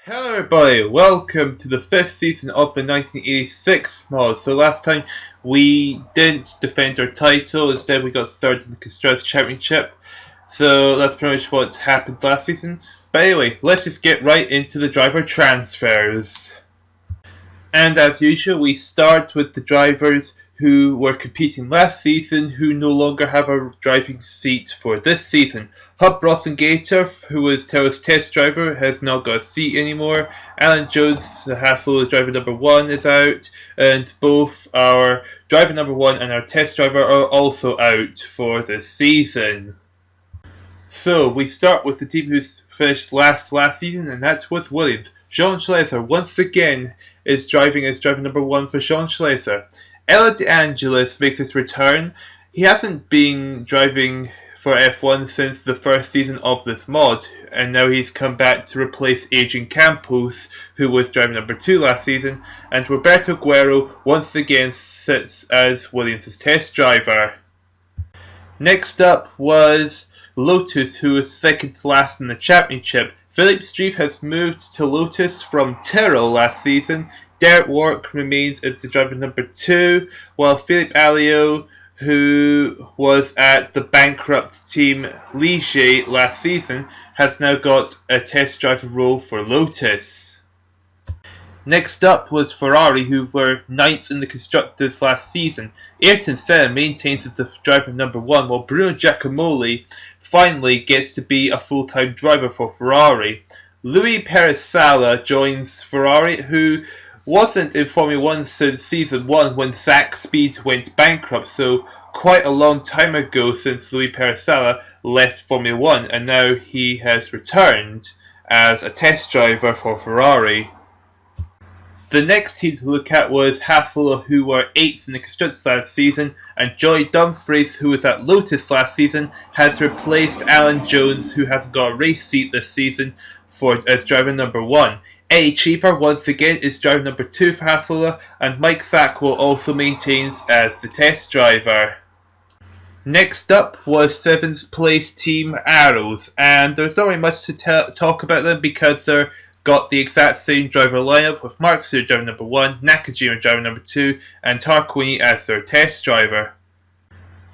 Hello everybody, welcome to the 5th season of the 1986 mod. So last time we didn't defend our title, instead we got third in the Constructors Championship. So that's pretty much what happened last season. But anyway, let's just get right into the driver transfers. And as usual, we start with the drivers who were competing last season who no longer have a driving seat for this season. Hub Gator, who was Terrell's test driver, has not got a seat anymore. Alan Jones, the Hassel driver number 1, is out, and both our driver number 1 and our test driver are also out for this season. So we start with the team who's finished last season, and that was Williams. Jean Schleiser once again is driving as driver number 1 for Jean Schleiser. Ella DeAngelis makes his return. He hasn't been driving for F1 since the first season of this mod, and now he's come back to replace Adrian Campos, who was driver number 2 last season, and Roberto Guerrero once again sits as Williams' test driver. Next up was Lotus, who was second to last in the championship. Philip Street has moved to Lotus from Tyrrell last season. Derek Warwick remains as the driver number 2, while Philippe Alliot, who was at the bankrupt team Ligier last season, has now got a test driver role for Lotus. Next up was Ferrari, who were 9th in the Constructors last season. Ayrton Senna maintains as the driver number 1, while Bruno Giacomoli finally gets to be a full-time driver for Ferrari. Louis Perez Sala joins Ferrari, who wasn't in Formula 1 since Season 1 when Zach Speed went bankrupt, so quite a long time ago since Louis Perez Sala left Formula 1, and now he has returned as a test driver for Ferrari. The next team to look at was Hassel, who were 8th in the Constructors last season, and Joy Dumfries, who was at Lotus last season, has replaced Alan Jones, who hasn't got a race seat this season, as driver number 1. Eddie Cheever once again is driver number 2 for Hassel, and Mike Thackwell also maintains as the test driver. Next up was 7th place team Arrows, and there's not really much to talk about them because they're got the exact same driver lineup with Mark Stewart driver number 1, Nakajima driver number 2, and Tarquini as their test driver.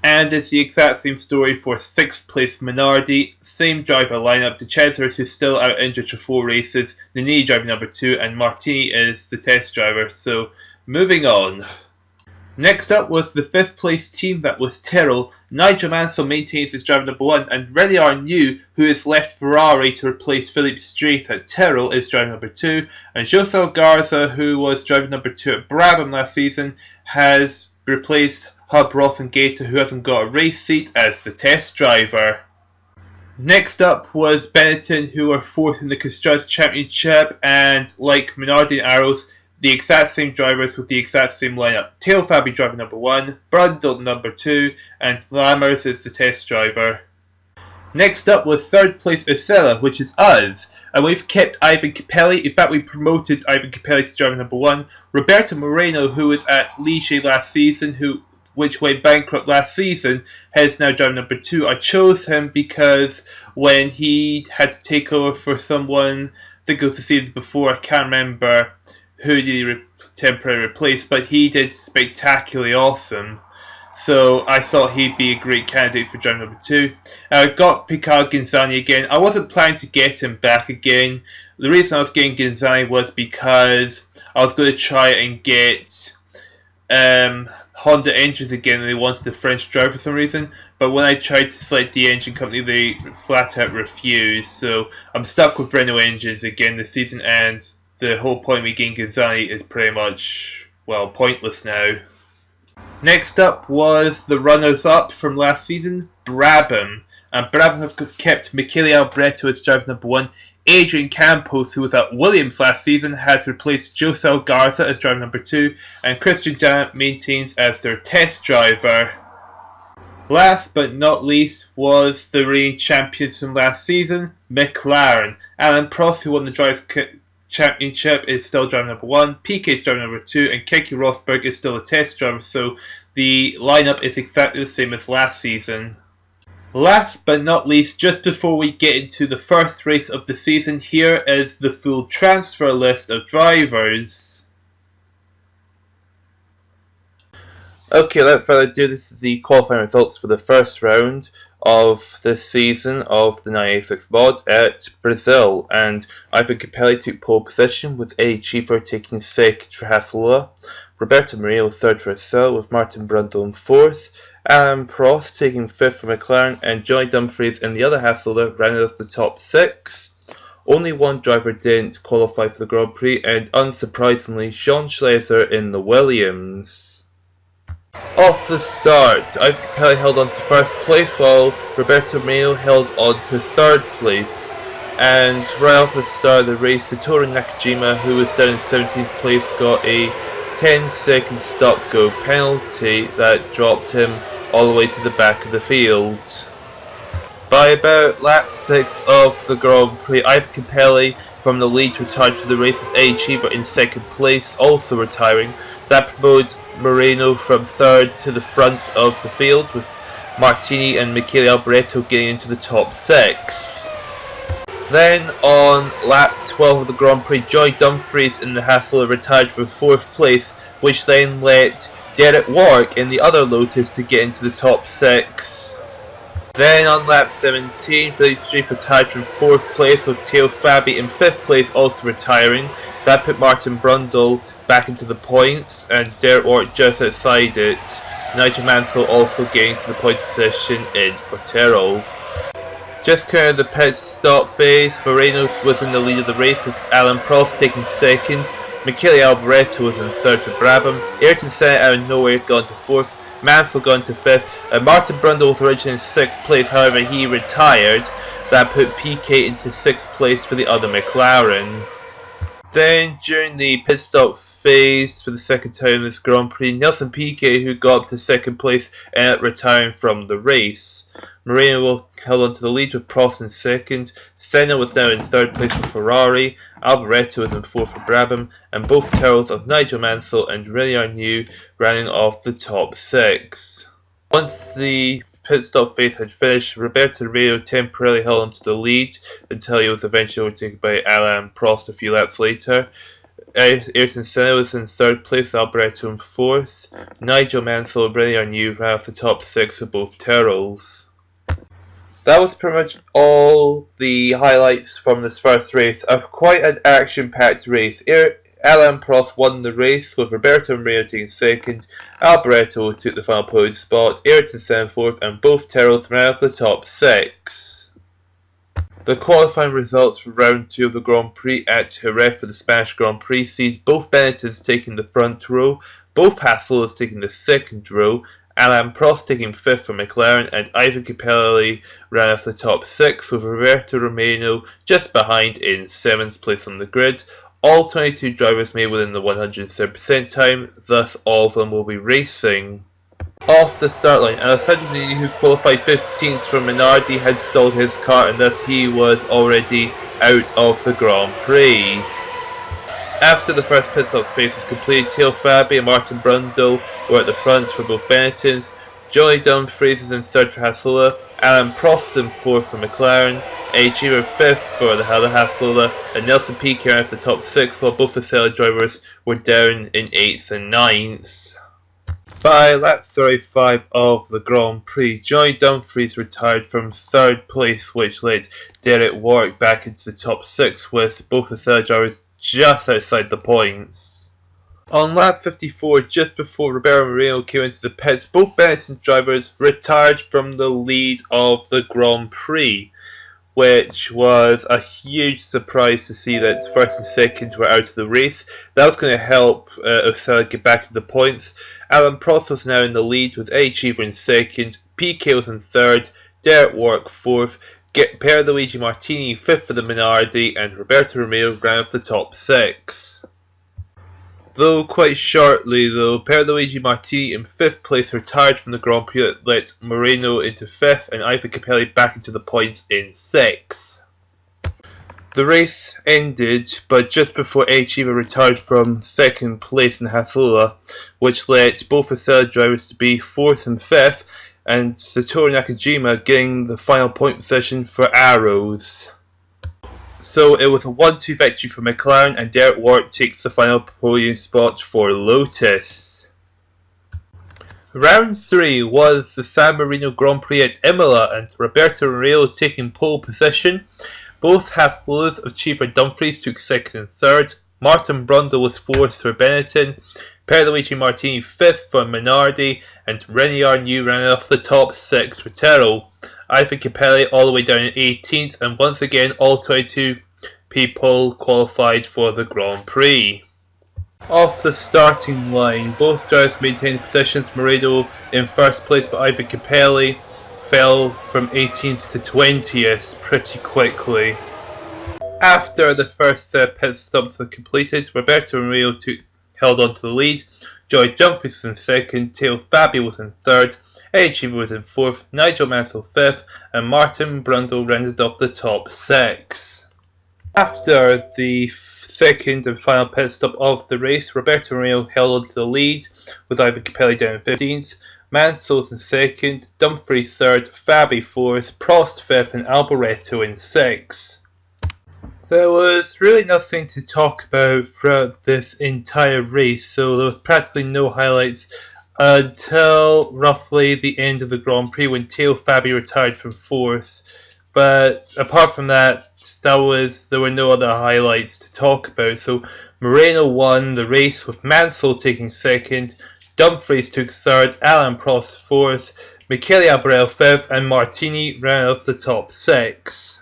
And it's the exact same story for 6th place Minardi, same driver lineup, De Cesare, who's still out injured for 4 races, Nini driver number 2, and Martini is the test driver. So moving on. Next up was the 5th place team that was Tyrrell. Nigel Mansell maintains his driver number 1, and Rennie Arnoux, who has left Ferrari to replace Philippe Street at Tyrrell, is driver number 2, and Josel Garza, who was driver number 2 at Brabham last season, has replaced Hub Gator, who hasn't got a race seat, as the test driver. Next up was Benetton, who were 4th in the Constructors Championship, and like Minardi and Arrows, the exact same drivers with the exact same lineup. Tail Fabi driver number 1, Brundle number 2, and Lammers is the test driver. Next up was 3rd place Ossella, which is us, and we've kept Ivan Capelli. In fact, we promoted Ivan Capelli to driver number 1. Roberto Moreno, who was at Ligier last season, which went bankrupt last season, has now driver number 2. I chose him because when he had to take over for someone, I think it was the season before, I can't remember who did he temporarily replace, but he did spectacularly awesome. So I thought he'd be a great candidate for driver number 2. I got Picard Ginzani again. I wasn't planning to get him back again. The reason I was getting Ginzani was because I was going to try and get Honda engines again, and they wanted a French driver for some reason. But when I tried to select the engine company, they flat out refused. So I'm stuck with Renault engines again this season, and the whole point of me getting Ginzani is pretty much, well, pointless now. Next up was the runners-up from last season, Brabham. And Brabham have kept Michele Albretto as driver number 1. Adrian Campos, who was at Williams last season, has replaced Josel Garza as driver number 2. And Christian Janet maintains as their test driver. Last but not least was the reigning champions from last season, McLaren. Alan Prost, who won the Drive Championship, is still driver number 1, PK is driver number 2, and Keke Rosberg is still a test driver, so the lineup is exactly the same as last season. Last but not least, just before we get into the first race of the season, here is the full transfer list of drivers. Okay, without further ado, this is the qualifying results for the first round of this season of the 986 mod at Brazil, and Ivan Capelli took pole position with Eddie Cheever taking second for Ossella, Roberto Marini third for Osella with Martin Brundle in fourth, Alain Prost taking fifth for McLaren, and Johnny Dumfries in the other Ossella rounded off the top six. Only one driver didn't qualify for the Grand Prix, and unsurprisingly, Sean Schleicher in the Williams. Off the start, Ivan Capelli held on to first place while Roberto Marini held on to third place. And right off the start of the race, Satoru Nakajima, who was down in 17th place, got a 10-second stop-go penalty that dropped him all the way to the back of the field. By about lap 6 of the Grand Prix, Ivan Capelli from the lead retired for the race with Eddie Cheever in second place, also retiring. That promoted Moreno from third to the front of the field, with Martini and Michele Alboreto getting into the top six. Then on lap 12 of the Grand Prix, Johnny Dumfries in the Ossella retired for fourth place, which then let Derek Warwick in the other Lotus to get into the top six. Then on lap 17, Felix Street retired from fourth place, with Theo Fabi in fifth place also retiring. That put Martin Brundle back into the points, and Derek Warwick just outside it. Nigel Mansell also getting to the points position in for Tyrrell. Just kind of the pit stop phase, Moreno was in the lead of the race with Alain Prost taking second. Michele Alboreto was in third for Brabham. Ayrton Senna out of nowhere got to fourth. Mansell got into fifth. And Martin Brundle was originally in sixth place, however he retired. That put Piquet into sixth place for the other McLaren. Then, during the pit stop phase for the second time in this Grand Prix, Nelson Piquet, who got up to second place, ended up retiring from the race. Moreno held on to the lead with Prost in second. Senna was now in third place for Ferrari. Alboreto was in fourth for Brabham, and both Tyrrells of Nigel Mansell and René Arnoux rounding off the top six. Once the pit stop phase had finished, Roberto Rio temporarily held onto the lead until he was eventually overtaken by Alain Prost a few laps later. Ayrton Senna was in third place, Alboreto in fourth. Nigel Mansell and René Arnoux ran off the top six for both Tyrrells. That was pretty much all the highlights from this first race. Quite an action-packed race. Alain Prost won the race with Roberto Marini taking second. Alboreto took the final podium spot. Ayrton Senna fourth, and both Tyrrells ran off the top six. The qualifying results for round 2 of the Grand Prix at Jerez for the Spanish Grand Prix sees both Benettons taking the front row, both Ossellas taking the second row, Alain Prost taking fifth for McLaren, and Ivan Capelli ran off the top six, with Roberto Romano just behind in 7th place on the grid. All 22 drivers made within the 130% time, thus all of them will be racing. Off the start line, Alessandro, who qualified 15th from Minardi, had stalled his car, and thus he was already out of the Grand Prix. After the first pit stop phase was completed, Theo Fabi and Martin Brundle were at the front for both Benettons. Johnny Dumfries is in third for Osella, Alain Prost in fourth for McLaren, Eddie Cheever fifth for the Osella, and Nelson Piquet ran off the top six, while both Osella drivers were down in 8th and 9th. By lap 35 of the Grand Prix, Johnny Dumfries retired from third place, which led Derek Warwick back into the top six, with both Osella drivers just outside the points. On lap 54, just before Roberto Moreno came into the pits, both Benetton drivers retired from the lead of the Grand Prix, which was a huge surprise to see that first and second were out of the race. That was going to help Osella get back to the points. Alain Prost was now in the lead with Eddie Cheever in second, Piquet was in third, Derek Warwick fourth, Pierluigi Martini fifth for the Minardi, and Roberto Romeo ran off the top six. Though quite shortly, Pierluigi Martini in fifth place retired from the Grand Prix that let Moreno into fifth and Ivan Capelli back into the points in sixth. The race ended, but just before Eddie Cheever retired from second place in Osella, which let both Osella drivers to be fourth and fifth. and Satoru Nakajima getting the final point position for arrows. So it was a 1-2 victory for McLaren, and Derek Ward takes the final podium spot for Lotus. Round 3 was the San Marino Grand Prix at Imola, and Roberto Morello taking pole position. Both half-floors of Cheever Dumfries took 2nd and 3rd. Martin Brundle was 4th for Benetton. Pierluigi Martini 5th for Minardi, and Renier New ran off the top 6 for Terrell. Ivan Capelli all the way down in 18th, and once again all 22 people qualified for the Grand Prix. Off the starting line, both drivers maintained positions. Moreno in first place, but Ivan Capelli fell from 18th to 20th pretty quickly. After the first pit stops were completed, Roberto Moreno held on to the lead. Joy Dumfries was in second, Teo Fabio was in third, Eddie Cheever was in fourth, Nigel Mansell fifth, and Martin Brundle rounded off the top 6. After the second and final pit stop of the race, Roberto Moreno held on to the lead with Ivan Capelli down in 15th. Mansell was in second, Dumfries third, Fabi fourth, Prost fifth, and Alboreto in 6th. There was really nothing to talk about throughout this entire race, so there was practically no highlights until roughly the end of the Grand Prix when Teo Fabi retired from 4th. But apart from that, there were no other highlights to talk about. So Moreno won the race with Mansell taking 2nd, Dumfries took 3rd, Alain Prost 4th, Michele Abreu 5th, and Martini ran off the top 6.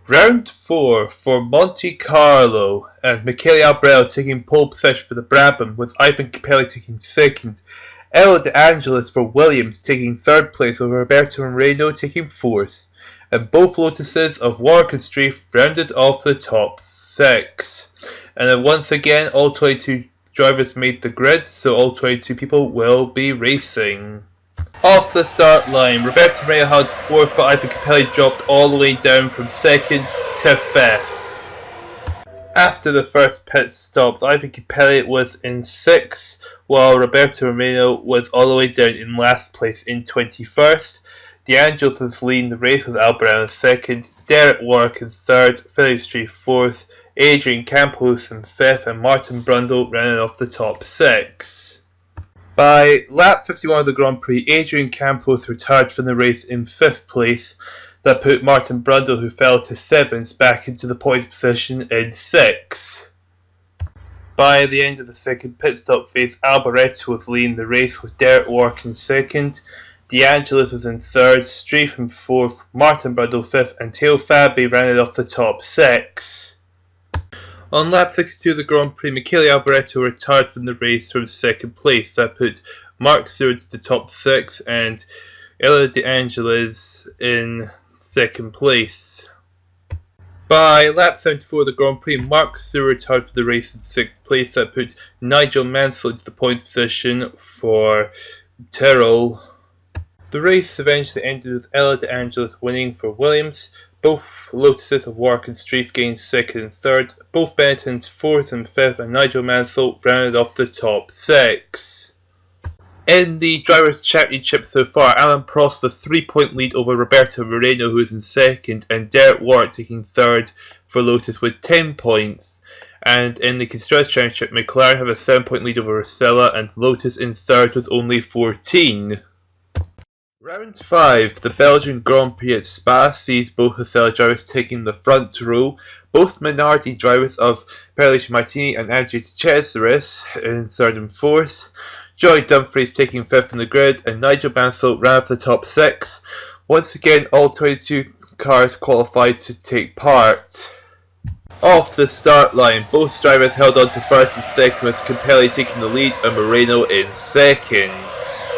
Round 4 for Monte Carlo, and Michele Abreu taking pole position for the Brabham, with Ivan Capelli taking 2nd, Ella De Angelis for Williams taking 3rd place, with Roberto Moreno taking 4th, and both Lotuses of Warwick and Streif rounded off the top 6. And then once again, all 22 drivers made the grid, so all 22 people will be racing. Off the start line, Roberto Moreno held 4th, but Ivan Capelli dropped all the way down from 2nd to 5th. After the first pit stops, Ivan Capelli was in 6th, while Roberto Moreno was all the way down in last place in 21st. De Angelis was leading the race with Alboreto in 2nd, Derek Warwick in 3rd, Philip Street 4th, Adrian Campos in 5th, and Martin Brundle running off the top 6. By lap 51 of the Grand Prix, Adrian Campos retired from the race in 5th place. That put Martin Brundle, who fell to 7th, back into the point position in 6th. By the end of the second pit stop phase, Alboreto was leading the race with Derek Warwick in 2nd, De Angelis was in 3rd, Streif in 4th, Martin Brundle 5th, and Teo Fabi rounded off the top 6. On lap 62 of the Grand Prix, Michele Alboreto retired from the race from 2nd place. That put Mark Stewart to the top 6 and Ella De Angelis in 2nd place. By lap 74 of the Grand Prix, Mark Stewart retired from the race in 6th place. That put Nigel Mansell into the point position for Tyrrell. The race eventually ended with Ella De Angelis winning for Williams. Both Lotuses of Warwick and Streif gained 2nd and 3rd. Both Benetton's 4th and 5th, and Nigel Mansell rounded off the top 6. In the Drivers' Championship so far, Alain Prost with a 3-point lead over Roberto Moreno, who is in 2nd, and Derek Warwick taking 3rd for Lotus with 10 points. And in the Constructors' Championship, McLaren have a 7-point lead over Osella, and Lotus in 3rd with only 14. Round 5, the Belgian Grand Prix at Spa sees both Osella drivers taking the front row. Both Minardi drivers of Pierluigi Martini and Andrea Cesaris in 3rd and 4th. Joy Dumfries taking 5th in the grid, and Nigel Mansell ran up the top 6. Once again, all 22 cars qualified to take part. Off the start line, both drivers held on to 1st and 2nd, with Capelli taking the lead and Moreno in 2nd.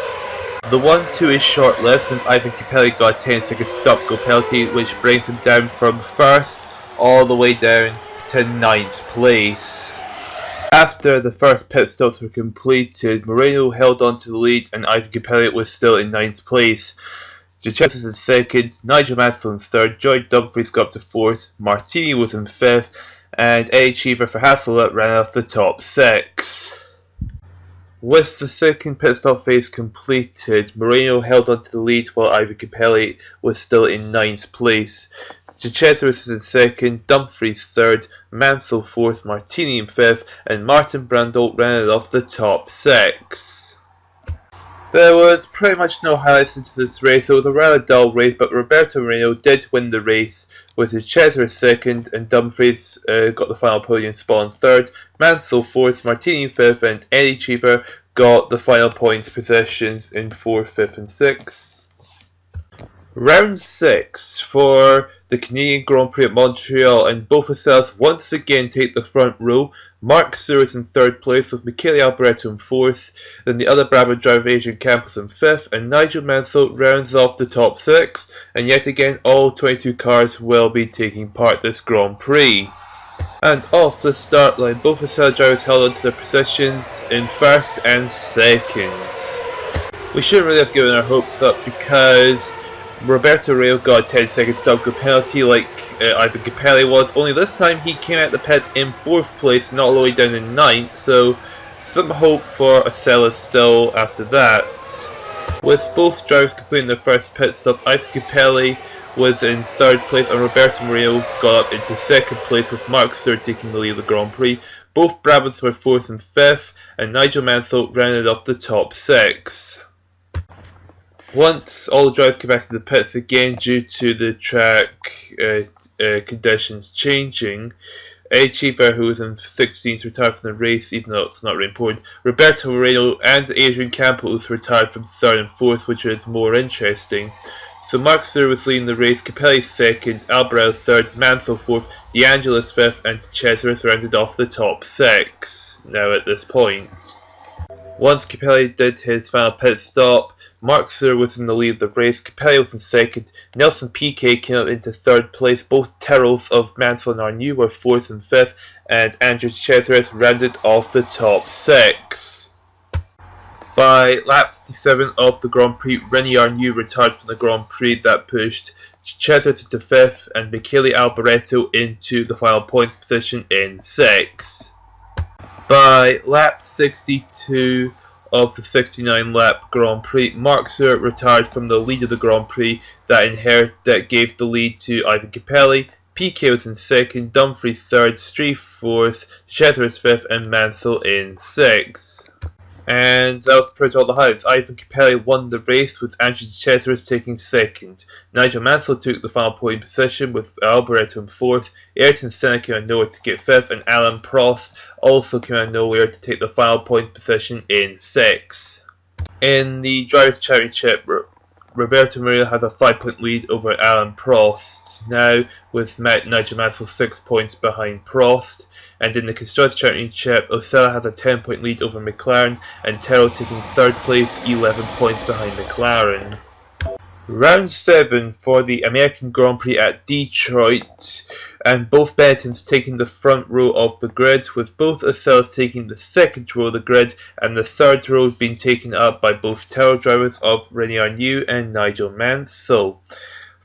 The 1-2 is short-lived since Ivan Capelli got a 10-second stop-go penalty, which brings him down from 1st all the way down to 9th place. After the first pit stops were completed, Moreno held on to the lead and Ivan Capelli was still in 9th place. Duchessis in 2nd, Nigel Mansell in 3rd, Joy Dumfries got up to 4th, Martini was in 5th, and Eddie Cheever for half a lap ran off the top 6. With the second pit stop phase completed, Moreno held on to the lead while Ivan Capelli was still in 9th place. De Cesaris was in 2nd, Dumfries 3rd, Mansell 4th, Martini in 5th, and Martin Brundle rounded off the top 6. There was pretty much no highlights into this race. It was a rather dull race, but Roberto Moreno did win the race with De Cesaris 2nd, and Dumfries got the final podium spot on 3rd, Mansell 4th, Martini 5th, and Eddie Cheever got the final points positions in 4th, 5th, and 6th. Round 6 for the Canadian Grand Prix at Montreal, and both Osellas once again take the front row. Mark Stewart in 3rd place with Michele Alboreto in 4th, then the other Brabham driver Adrian Campos in 5th, and Nigel Mansell rounds off the top 6, and yet again all 22 cars will be taking part this Grand Prix. And off the start line, both Osella drivers held on to their positions in 1st and 2nd. We shouldn't really have given our hopes up because Roberto Moreno got a 10-second stop-go penalty like Ivan Capelli was, only this time he came out the pits in 4th place, not all the way down in 9th, so some hope for Ossella still after that. With both drivers completing their first pit stops, Ivan Capelli was in 3rd place and Roberto Moreno got up into 2nd place with Mark Stewart taking the lead of the Grand Prix. Both Brabhams were 4th and 5th, and Nigel Mansell rounded up the top 6. Once all the drivers came back to the pits again due to the track conditions changing, Eddie Cheever, who was in 16th, retired from the race, even though it's not really important. Roberto Moreno and Adrian Campos retired from 3rd and 4th, which is more interesting. So Mark Stewart was leading the race, Capelli 2nd, Alboreto 3rd, Mansell 4th, DeAngelis 5th, and De Cesaris rounded off the top 6 now at this point. Once Capelli did his final pit stop, Mark Stewart was in the lead of the race, Capelli was in 2nd, Nelson Piquet came up into 3rd place, both Tyrrells of Mansell and Arnoux were 4th and 5th, and Andrew De Cesaris rounded off the top 6. By lap 57 of the Grand Prix, René Arnoux retired from the Grand Prix. That pushed De Cesaris into 5th and Michele Alboreto into the final points position in 6th. By lap 62 of the 69 lap Grand Prix, Mark Stewart retired from the lead of the Grand Prix that gave the lead to Ivan Capelli. Piquet was in 2nd, Dumfries 3rd, Street 4th, De Cesaris 5th, and Mansell in 6th. And that was pretty much all the highlights. Ivan Capelli won the race with Andrew De Cesaris taking 2nd. Nigel Mansell took the final podium position with Alboreto in 4th. Ayrton Senna came out of nowhere to get 5th, and Alain Prost also came out of nowhere to take the final point position in 6th. In the Drivers' Championship, Roberto Moreno has a 5-point lead over Alain Prost now, with Nigel Mansell 6 points behind Prost. And in the Constructors' Championship, Ossella has a 10-point lead over McLaren, and Tyrrell taking 3rd place, 11 points behind McLaren. Round 7 for the American Grand Prix at Detroit, and both Benettons taking the front row of the grid, with both Osellas taking the 2nd row of the grid, and the 3rd row being taken up by both Tyrrell drivers of René Arnoux and Nigel Mansell.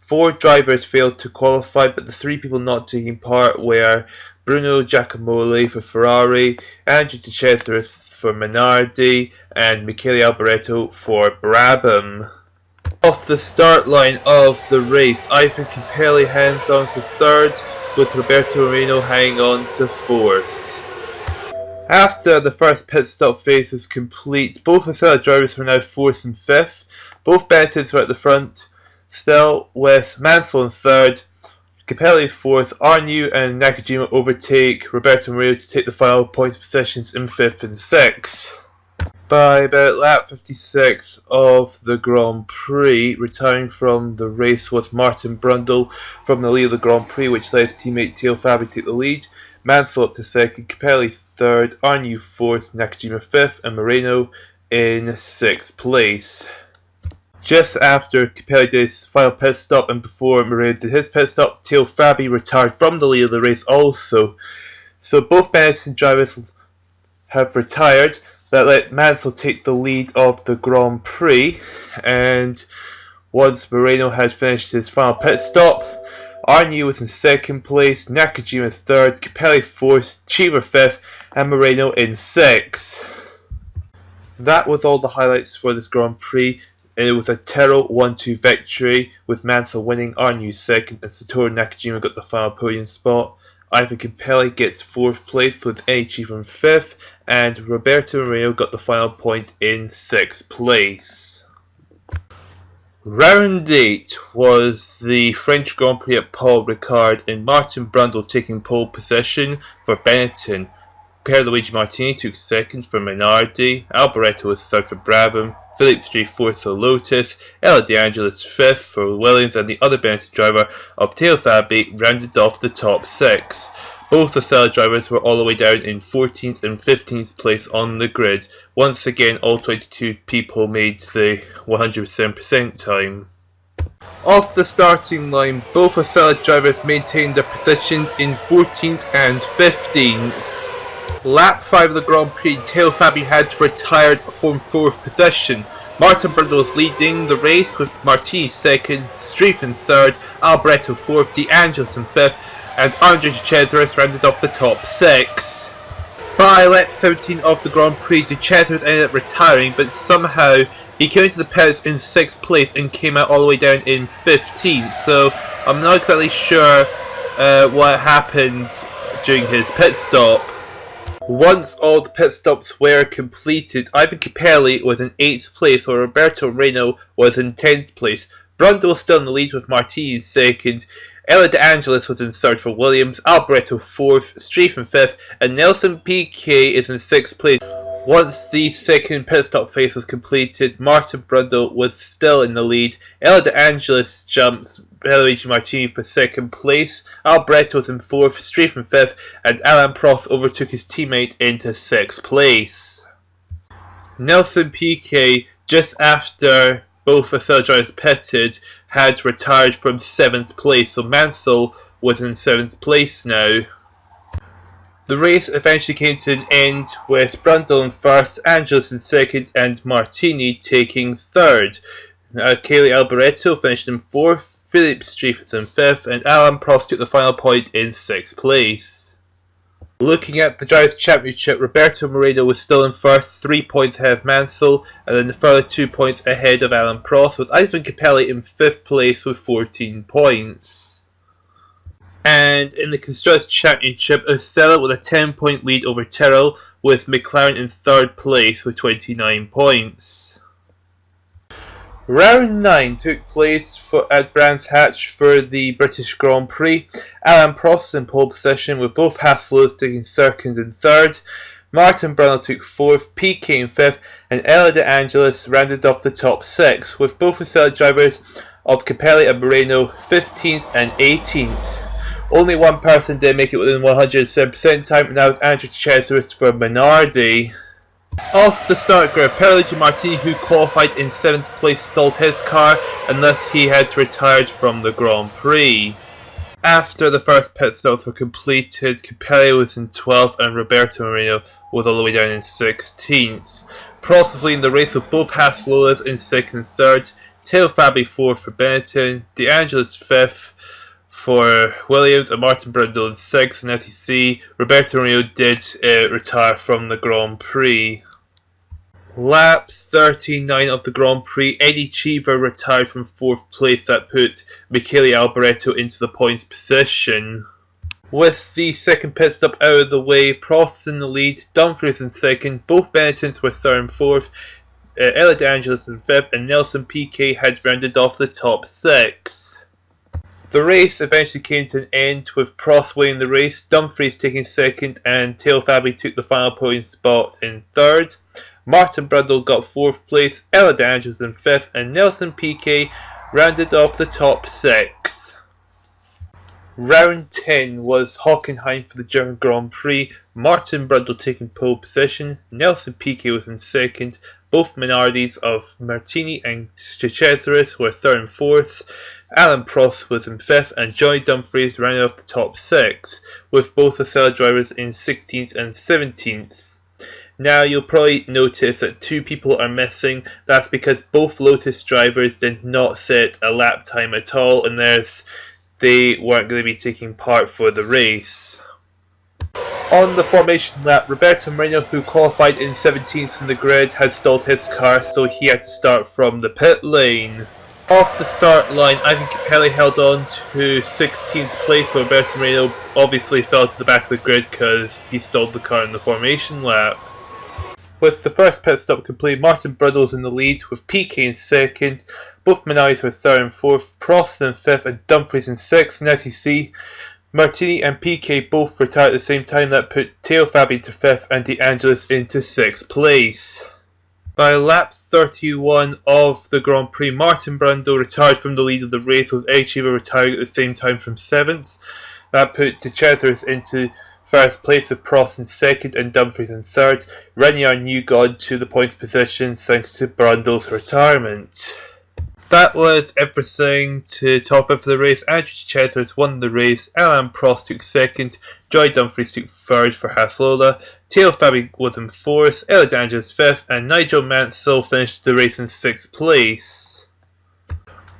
4 drivers failed to qualify, but the 3 people not taking part were Bruno Giacomelli for Ferrari, Andrew De Cesaris for Minardi, and Michele Alboreto for Brabham. Off the start line of the race, Ivan Capelli hangs on to 3rd, with Roberto Moreno hanging on to 4th. After the first pit stop phase was complete, both Osella drivers were now 4th and 5th. Both Benettons were at the front, still with Mansell in 3rd, Capelli 4th, Arnoux and Nakajima overtake Roberto Moreno to take the final points positions in 5th and 6th. By about lap 56 of the Grand Prix, retiring from the race was Martin Brundle from the lead of the Grand Prix, which let his teammate Theo Fabi take the lead. Mansell up to 2nd, Capelli 3rd, Arnoux 4th, Nakajima 5th, and Moreno in 6th place. Just after Capelli did his final pit stop and before Moreno did his pit stop, Theo Fabi retired from the lead of the race also. So both Benetton drivers have retired. That let Mansell take the lead of the Grand Prix, and once Moreno had finished his final pit stop, Arnoux was in 2nd place, Nakajima 3rd, Capelli 4th, Cheever 5th, and Moreno in 6th. That was all the highlights for this Grand Prix. It was a Tyrrell 1-2 victory, with Mansell winning, Arnoux second, and Satoru Nakajima got the final podium spot. Ivan Capelli gets 4th place, with Enichi from 5th, and Roberto Moreno got the final point in 6th place. Round 8 was the French Grand Prix at Paul Ricard, and Martin Brundle taking pole position for Benetton. Pierluigi Martini took 2nd for Minardi, Alboreto was 3rd for Brabham, Philippe Strie 4th for Lotus, Ella De Angelis 5th for Williams, and the other Benetton driver of Teo Fabi rounded off the top 6. Both Osella drivers were all the way down in 14th and 15th place on the grid. Once again, all 22 people made the 100% time. Off the starting line, both Osella drivers maintained their positions in 14th and 15th. Lap 5 of the Grand Prix, Teo Fabi had retired from 4th position. Martin Brundle was leading the race with Martini 2nd, Streiff in 3rd, Alboreto 4th, De Angelis in 5th, and Andre De Cesaris rounded off the top 6. By lap 17 of the Grand Prix, De Cesaris ended up retiring, but somehow he came into the pits in 6th place and came out all the way down in 15th, so I'm not exactly sure what happened during his pit stop. Once all the pit stops were completed, Ivan Capelli was in 8th place, while Roberto Moreno was in 10th place. Brundle was still in the lead with Martini in 2nd, Ella De Angelis was in 3rd for Williams, Alboreto 4th, Streiff in 5th, and Nelson Piquet is in 6th place. Once the second pit stop phase was completed, Martin Brundle was still in the lead. Ella De Angelis jumps Pierluigi Martini for 2nd place. Alboreto was in 4th, Streiff in 5th, and Alain Prost overtook his teammate into 6th place. Nelson Piquet, just after both Osella drivers pitted, had retired from 7th place, so Mansell was in 7th place now. The race eventually came to an end with Brundle in 1st, Angelis in 2nd, and Martini taking 3rd. Kaylee Alboreto finished in 4th, Philippe Streiff was in 5th, and Alain Prost took the final point in 6th place. Looking at the Drivers' Championship, Roberto Moreno was still in 1st, 3 points ahead of Mansell, and then the further 2 points ahead of Alain Prost, with Ivan Capelli in 5th place with 14 points. And in the Constructors' Championship, Ossella with a 10-point lead over Tyrrell, with McLaren in 3rd place with 29 points. Round 9 took place at Brands Hatch for the British Grand Prix. Alain Prost in pole position, with both Hasselhoff taking 2nd and 3rd. Martin Brundle took 4th, Piquet in 5th, and Ella De Angelis rounded off the top 6, with both Osella drivers of Capelli and Moreno 15th and 18th. Only one person did make it within 107% time, and that was Andre De Cesaris for Minardi. Off the start grid, Pierluigi Martini, who qualified in 7th place, stalled his car, and thus he had retired from the Grand Prix. After the first pit stops were completed, Capelli was in 12th and Roberto Moreno was all the way down in 16th. Prost was leading the race with both Hasselhoff in 2nd and 3rd, Teo Fabi 4th for Benetton, De Angelis 5th for Williams, and Martin Brundle in 6th. And as you see, Roberto Moreno did retire from the Grand Prix. Lap 39 of the Grand Prix, Eddie Cheever retired from 4th place. That put Michele Alboreto into the points position. With the second pit stop out of the way, Prost in the lead, Dumfries in 2nd, both Benettons were 3rd and 4th, Ella De Angelis in 5th, and Nelson Piquet had rounded off the top 6. The race eventually came to an end with Prost winning the race, Dumfries taking 2nd, and Teo Fabi took the final podium spot in 3rd. Martin Brundle got 4th place, Ella De Angelis in 5th, and Nelson Piquet rounded off the top 6. Round 10 was Hockenheim for the German Grand Prix, Martin Brundle taking pole position, Nelson Piquet was in 2nd, both Minardis of Martini and De Cesaris were 3rd and 4th, Alain Prost was in 5th, and Johnny Dumfries rounded off the top 6, with both Osella drivers in 16th and 17th. Now you'll probably notice that 2 people are missing. That's because both Lotus drivers did not set a lap time at all, and they weren't going to be taking part for the race. On the formation lap, Roberto Moreno, who qualified in 17th in the grid, had stalled his car, so he had to start from the pit lane. Off the start line, Ivan Capelli held on to 16th place, so Roberto Moreno obviously fell to the back of the grid because he stalled the car in the formation lap. With the first pit stop complete, Martin Brundle was in the lead, with PK in second. Both Minardi's were third and fourth, Prost in fifth, and Dumfries in sixth. And as you see, Martini and PK both retired at the same time. That put Teo Fabi into fifth and De Angelis into sixth place. By lap 31 of the Grand Prix, Martin Brundle retired from the lead of the race, with Eric Schieber retiring at the same time from seventh. That put De Cesaris into first place, with Prost in second and Dumfries in third. Renier new God to the points position thanks to Brundle's retirement. That was everything to top up for the race. Andrew De Cesaris won the race, Alain Prost took second, Joy Dumfries took third for Haslola, Teo Fabi was in fourth, Ella De Angelis fifth, and Nigel Mansell finished the race in sixth place.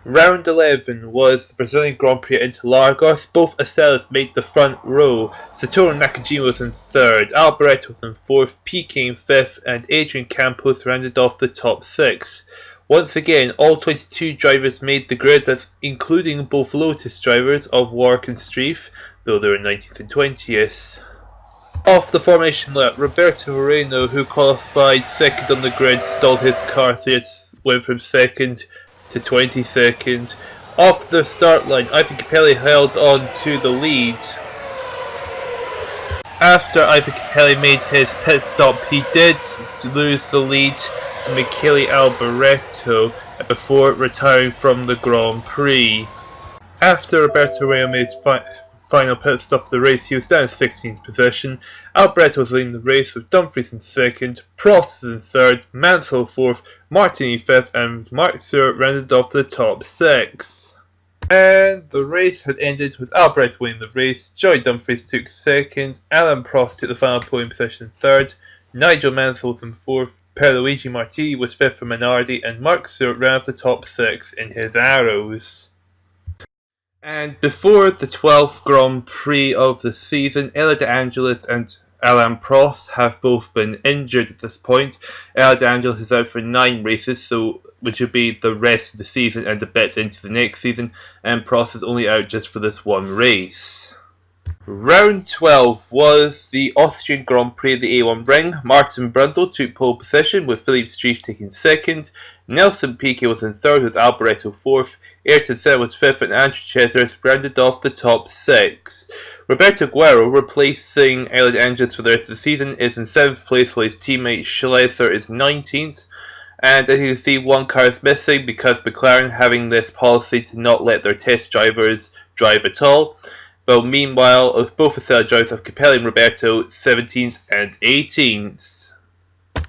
Round 11 was the Brazilian Grand Prix at Interlagos. Both Osellas made the front row. Satoru Nakajima was in third, Alboreto was in fourth, PK in fifth, and Adrian Campos rounded off the top six. Once again, all 22 drivers made the grid, that's including both Lotus drivers of Warwick and Streif, though they were 19th and 20th. Off the formation lap, Roberto Moreno, who qualified second on the grid, stalled his car, so he went from second to 22nd. Off the start line, Ivan Capelli held on to the lead. After Ivan Capelli made his pit stop, he did lose the lead to Michele Alboreto before retiring from the Grand Prix. After Roberto Moreno made his final pit stop of the race, he was down in 16th position. Alboreto was leading the race, with Dumfries in second, Prost in third, Mansell fourth, Martini fifth, and Mark Stewart rounded off the top six. And the race had ended with Alboreto winning the race, Joy Dumfries took second, Alain Prost took the final podium position in third, Nigel Mansell was in fourth, Pierluigi Martini was fifth for Minardi, and Mark Stewart rounded off the top six in his Arrows. And before the 12th Grand Prix of the season, Ella De Angelis and Alain Prost have both been injured at this point. Ella De Angelis is out for 9 races, which would be the rest of the season and a bit into the next season, and Prost is only out just for this one race. Round 12 was the Austrian Grand Prix of the A1 Ring. Martin Brundle took pole position, with Philippe Streif taking second. Nelson Piquet was in third, with Alboreto fourth. Ayrton Senna was fifth, and Andrew Cesaris rounded off the top six. Roberto Guerrero, replacing Ella De Angelis for the rest of the season, is in 7th place, while his teammate Schleiser is 19th. And as you can see, one car is missing because McLaren having this policy to not let their test drivers drive at all. But meanwhile, both Osella drivers have Capelli and Roberto 17th and 18th.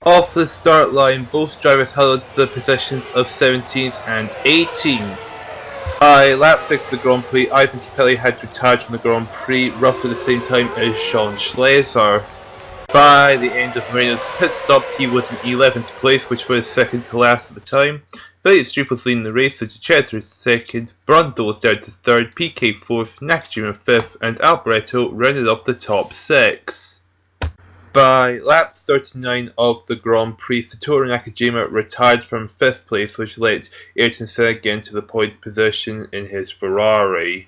Off the start line, both drivers held the positions of 17th and 18th. By lap 6 of the Grand Prix, Ivan Capelli had retired from the Grand Prix roughly the same time as Sean Schleiser. By the end of Moreno's pit stop, he was in 11th place, which was second to last at the time. Philippe Streif was leading the race, so De Cesaris second, Brundle was down to third, PK fourth, Nakajima fifth, and Alboreto rounded off the top six. By lap 39 of the Grand Prix, Satoru Nakajima retired from 5th place, which let Ayrton Senna get into the points position in his Ferrari.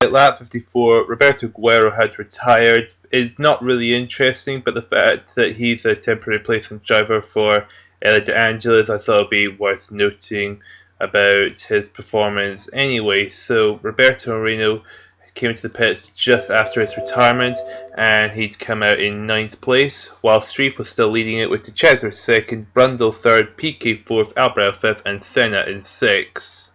At lap 54, Roberto Guerrero had retired. It's not really interesting, but the fact that he's a temporary replacement driver for Ella De Angelis, I thought it would be worth noting about his performance anyway. So Roberto Moreno came into the pits just after his retirement, and he'd come out in 9th place, while Streif was still leading it, with De Cesaris second, Brundle third, PK fourth, Alboreto fifth, and Senna in 6th.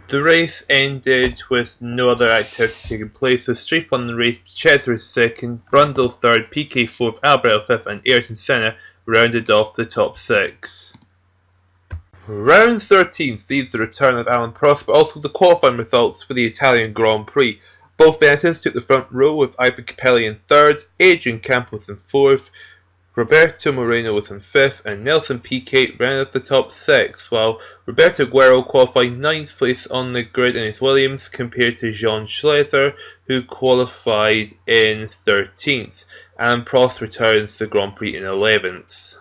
The race ended with no other activity taking place, so Streif won the race, De Cesaris second, Brundle third, PK fourth, Alboreto fifth, and Ayrton Senna rounded off the top 6. Round 13 sees the return of Alain Prost, but also the qualifying results for the Italian Grand Prix. Both Venezuelans took the front row, with Ivan Capelli in third, Adrian Campos in fourth, Roberto Moreno was in 5th and Nelson Piquet ran up the top 6, while Roberto Guerrero qualified 9th place on the grid in his Williams compared to Jean Schlesser, who qualified in 13th, and Prost returns the Grand Prix in 11th.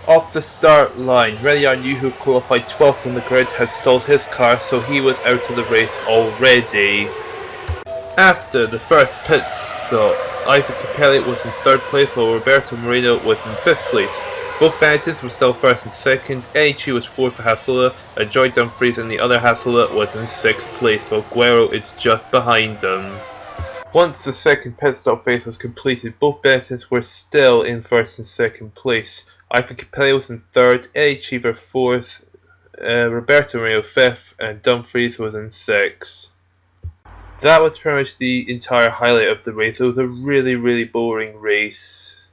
Off the start line, Rene Arnoux, who qualified 12th on the grid, had stalled his car, so he was out of the race already. After the first pit stop, Ivan Capelli was in 3rd place while Roberto Moreno was in 5th place. Both Benettons were still 1st and 2nd, NHG was 4th for Osella, and Joy Dumfries and the other Osella was in 6th place, while Guerrero is just behind them. Once the second pit stop phase was completed, both Benettons were still in 1st and 2nd place. Ivan Capelli was in 3rd, NHG were 4th, Roberto Moreno 5th, and Dumfries was in 6th. That was pretty much the entire highlight of the race. It was a really boring race.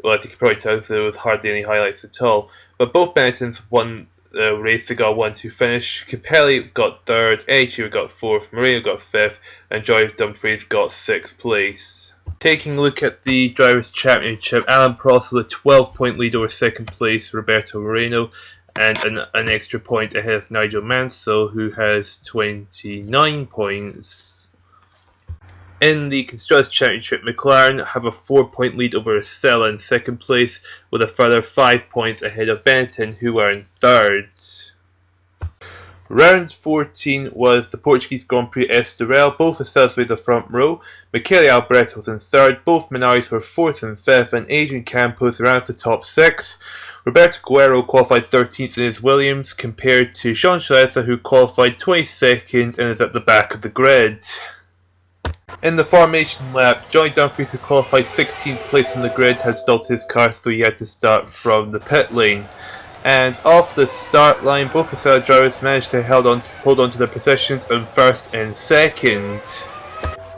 Well, as you can probably tell, there was hardly any highlights at all. But both Benettons won the race. They got 1-2 finish. Capelli got 3rd, NHG got 4th, Moreno got 5th, and Joy Dumfries got 6th place. Taking a look at the Drivers' Championship, Alain Prost with a 12-point lead over 2nd place Roberto Moreno, and an extra point ahead of Nigel Mansell, who has 29 points. In the Constructors' Championship, McLaren have a 4-point lead over Osella in 2nd place, with a further 5 points ahead of Benetton, who are in 3rd. Round 14 was the Portuguese Grand Prix Estoril. Both Osellas made the front row. Michele Alboreto was in 3rd, both Minardi's were 4th and 5th, and Adrian Campos ran for the top 6. Roberto Guerrero qualified 13th in his Williams, compared to Jean Schlesser, who qualified 22nd and is at the back of the grid. In the formation lap, Johnny Dumfries, who qualified 16th place on the grid, had stalled his car, so he had to start from the pit lane. And off the start line, both Osella drivers managed to hold on to their positions in 1st and 2nd.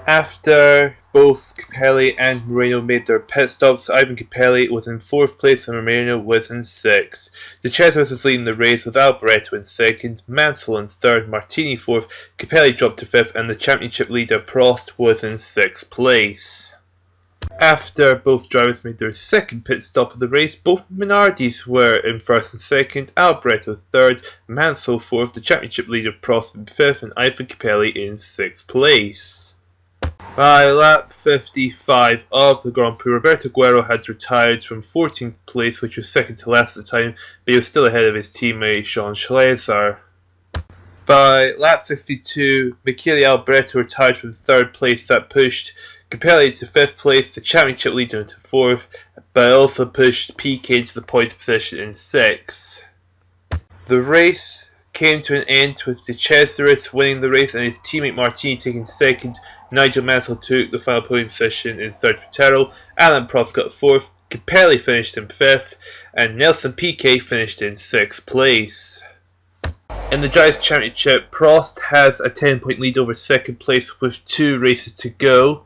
After both Capelli and Moreno made their pit stops, Ivan Capelli was in 4th place and Moreno was in 6th. De Cesaris was leading the race with Alboreto in 2nd, Mansell in 3rd, Martini 4th, Capelli dropped to 5th, and the championship leader Prost was in 6th place. After both drivers made their second pit stop of the race, both Minardis were in 1st and 2nd, Alboreto 3rd, Mansell 4th, the championship leader Prost in 5th, and Ivan Capelli in 6th place. By lap 55 of the Grand Prix, Roberto Guerrero had retired from 14th place, which was second to last at the time, but he was still ahead of his teammate Jean Schlesser. By lap 62, Michele Alboreto retired from 3rd place. That pushed Capelli to 5th place, the championship leader to 4th, but also pushed Piquet to the points position in 6th. The race came to an end with De Cesaris winning the race and his teammate Martini taking 2nd. Nigel Mansell took the final podium position in 3rd for Terrell. Alain Prost got 4th. Capelli finished in 5th, and Nelson Piquet finished in 6th place. In the Drivers' Championship, Prost has a 10-point lead over 2nd place with 2 races to go.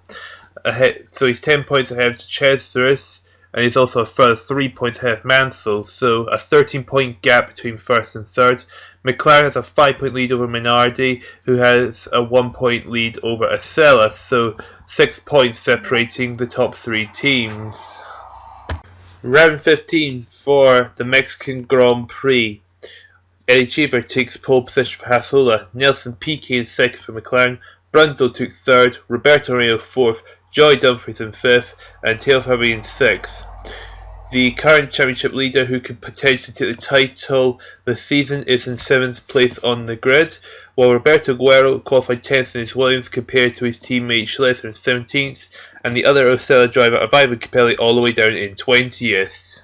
So he's 10 points ahead of De Cesaris, and he's also a further 3 points ahead of Mansell, so a 13-point gap between 1st and 3rd. McLaren has a 5-point lead over Minardi, who has a 1-point lead over Ossella, so 6 points separating the top 3 teams. Round 15 for the Mexican Grand Prix. Eddie Cheever takes pole position for Osella, Nelson Piquet in 2nd for McLaren, Brundle took 3rd, Roberto Moreno 4th, Joy Dumfries in 5th, and Taylor Fabi in 6th. The current championship leader, who could potentially take the title this season, is in 7th place on the grid, while Roberto Guerrero qualified 10th in his Williams compared to his teammate Schlesser in 17th, and the other Osella driver Ivan Capelli all the way down in 20th.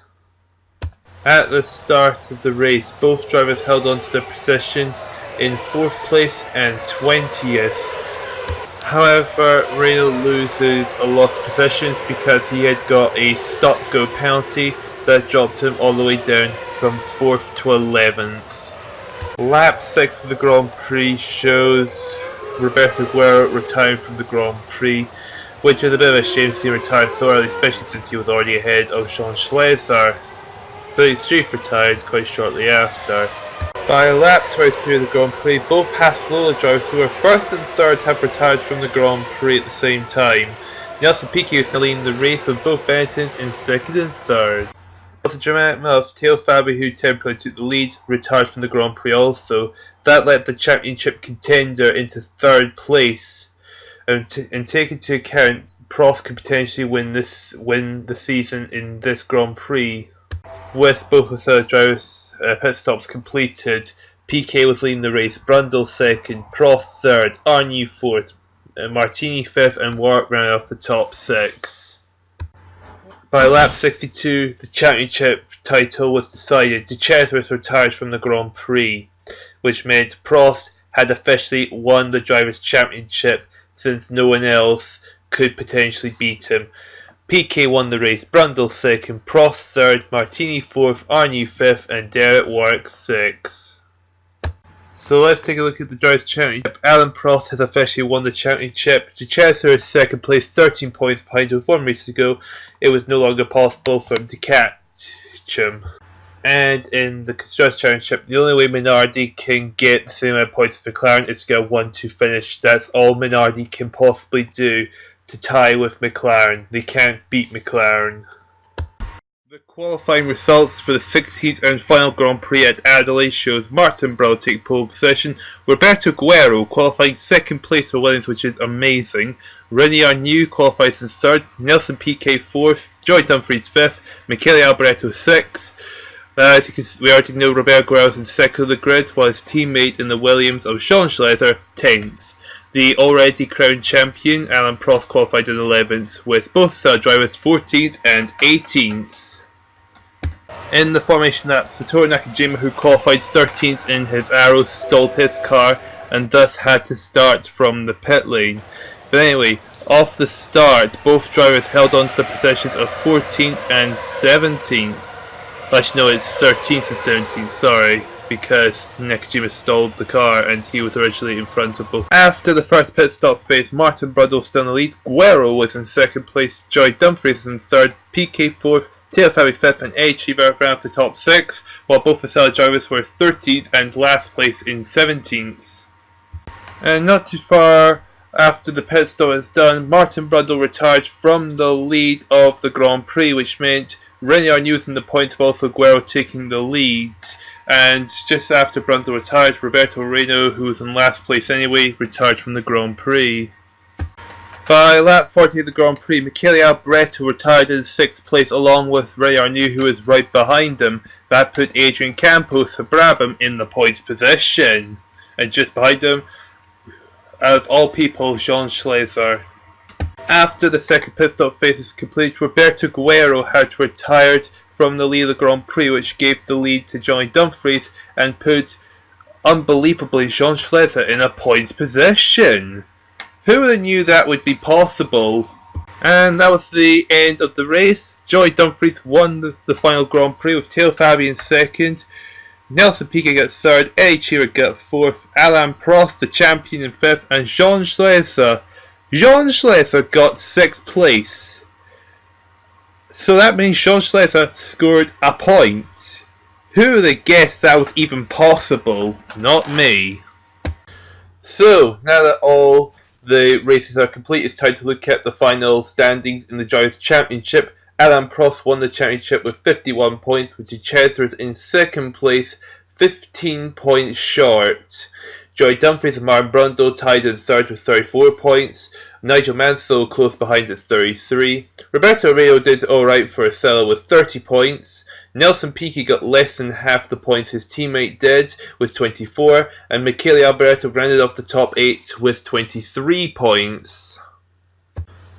At the start of the race, both drivers held on to their positions in 4th place and 20th. However, Moreno loses a lot of positions because he had got a stop-go penalty that dropped him all the way down from 4th to 11th. Lap 6 of the Grand Prix shows Roberto Guerrero retiring from the Grand Prix, which is a bit of a shame to see him retire so early, especially since he was already ahead of Jean Schlesser. So he's retired quite shortly after. By lap 23 of the Grand Prix, both Osella drivers who were 1st and 3rd have retired from the Grand Prix at the same time. Nelson Piquet was leading the race with both Benetton in second and third. The dramatic move of Teo Fabi, who temporarily took the lead, retired from the Grand Prix also. That led the championship contender into third place. And take into account, Prost could potentially win the season in this Grand Prix. With both of the drivers' pit stops completed, Piquet was leading the race, Brundle second, Prost third, Arnoux fourth, Martini fifth, and Warwick ran off the top six. By lap 62, the championship title was decided. De Cesaris retired from the Grand Prix, which meant Prost had officially won the Drivers' Championship since no one else could potentially beat him. Piquet won the race, Brundle second, Prost third, Martini fourth, Arnoux fifth, and Derek Warwick sixth. So let's take a look at the Drivers' Championship. Alain Prost has officially won the championship. De Cesaris second place, 13 points behind with 1 race to go. It was no longer possible for him to catch him. And in the Constructors' Championship, the only way Minardi can get the same amount of points as McLaren is to get a 1-2 finish. That's all Minardi can possibly do to tie with McLaren. They can't beat McLaren. The qualifying results for the 16th and final Grand Prix at Adelaide shows Martin Brundle take pole position, Roberto Guerrero qualifying second place for Williams, which is amazing, René Arnoux qualifies in third, Nelson Piquet fourth, Joy Dumfries fifth, Michele Alboreto sixth. We already know Roberto Guerrero in second of the grid, while his teammate in the Williams of Jean Schleser 10th. The already crowned champion, Alain Prost, qualified in 11th, with both drivers 14th and 18th. In the formation lap, Satoru Nakajima, who qualified 13th in his Arrows, stalled his car and thus had to start from the pit lane. But anyway, off the start, both drivers held on to the positions of 14th and 17th. Actually, no, it's 13th and 17th, sorry, because Nakajima stalled the car and he was originally in front of both. After the first pit stop phase, Martin Brundle was still in the lead, Guerrero was in second place, Joy Dumfries was in third, Piquet fourth, Teo Fabi fifth, and Eddie Cheever ran off the top six, while both Osella drivers were 13th and last place in 17th. And not too far after the pit stop was done, Martin Brundle retired from the lead of the Grand Prix, which meant René Arnoux was in the points, but also Guerrero taking the lead. And just after Brundle retired, Roberto Reno, who was in last place anyway, retired from the Grand Prix. By lap 40 of the Grand Prix, Michele Alboreto retired in 6th place along with René Arnoux, who was right behind him. That put Adrian Campos of Brabham in the points position. And just behind him, out of all people, Jean Schleser. After the second pit stop phase was complete, Roberto Guerrero had retired from the lead of the Grand Prix, which gave the lead to Johnny Dumfries and put, unbelievably, Jean Schleser in a points position. Who would have knew that would be possible? And that was the end of the race. Johnny Dumfries won the final Grand Prix with Teo Fabi in second, Nelson Piquet got third, Eddie Cheever got fourth, Alain Prost, the champion, in fifth, and Jean Schleser got sixth place. So that means Jean Schleser scored a point. Who would have guessed that was even possible? Not me. So, now that all the races are complete, it's time to look at the final standings in the Drivers' Championship. Alain Prost won the championship with 51 points, with De Cesaris in second place, 15 points short. Joy Dumfries and Martin Brundle tied in third with 34 points. Nigel Mansell close behind at 33. Roberto Reno did alright for Osella with 30 points. Nelson Piquet got less than half the points his teammate did with 24. And Michele Alboreto rounded off the top 8 with 23 points.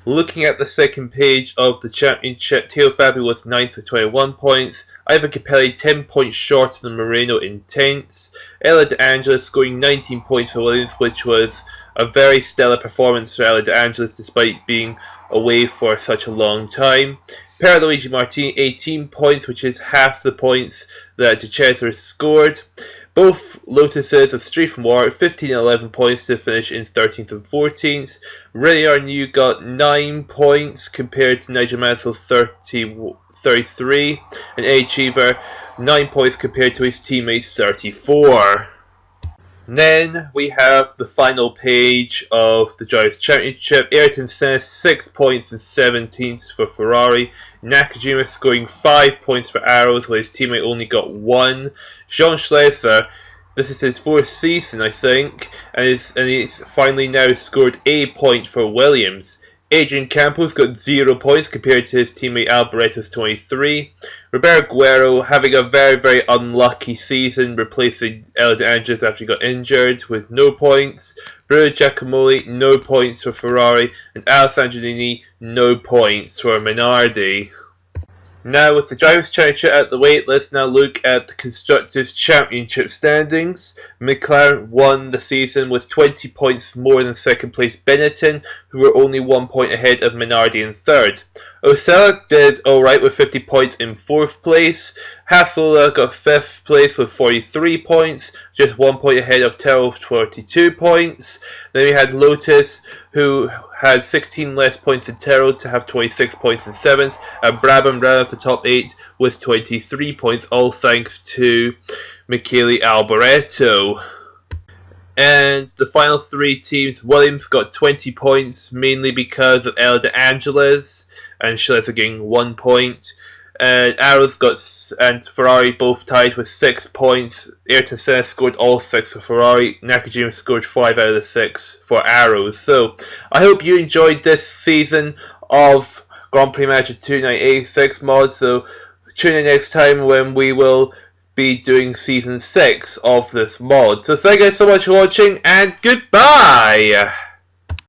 Looking at the second page of the championship, Teo Fabi was 9th with 21 points, Ivan Capelli 10 points shorter than Moreno in 10th, Ella De Angelis scoring 19 points for Williams, which was a very stellar performance for Ella De Angelis despite being away for such a long time. Pierluigi Martini 18 points, which is half the points that De Cesaris scored. Both Lotuses of Street from Warwick 15 and 11 points to finish in 13th and 14th. René Arnoux got 9 points compared to Nigel Mansell's 33, and Eddie Cheever 9 points compared to his teammates 34. Then we have the final page of the Drivers' Championship. Ayrton Senna 6 points and 17th for Ferrari. Nakajima scoring 5 points for Arrows, while his teammate only got 1. Jean Schlesser, this is his 4th season, I think, and he's finally now scored a point for Williams. Adrian Campos got 0 points compared to his teammate Alboretto's 23. Roberto Guerrero having a very, very unlucky season, replacing El De Angelis after he got injured with no points. Bruno Giacomelli, no points for Ferrari. And Alessandro Nini, no points for Minardi. Now, with the Drivers' Championship out the way, let's now look at the Constructors' Championship standings. McLaren won the season with 20 points more than second place Benetton, who were only 1 point ahead of Minardi in third. Ossella did alright with 50 points in 4th place. Hassola got 5th place with 43 points, just 1 point ahead of Terrell with 42 points. Then we had Lotus, who had 16 less points than Terrell to have 26 points in 7th, and Brabham ran off the top 8 with 23 points, all thanks to Michele Alboreto. And the final 3 teams, Williams got 20 points, mainly because of El De Angelis, and Schlesser getting 1 point. And Arrows and Ferrari both tied with 6 points. Ayrton Senna scored all 6 for Ferrari. Nakajima scored 5 out of the 6 for Arrows. So, I hope you enjoyed this season of Grand Prix Manager 2986 mod. So, tune in next time when we will be doing Season 6 of this mod. So, thank you guys so much for watching, and goodbye!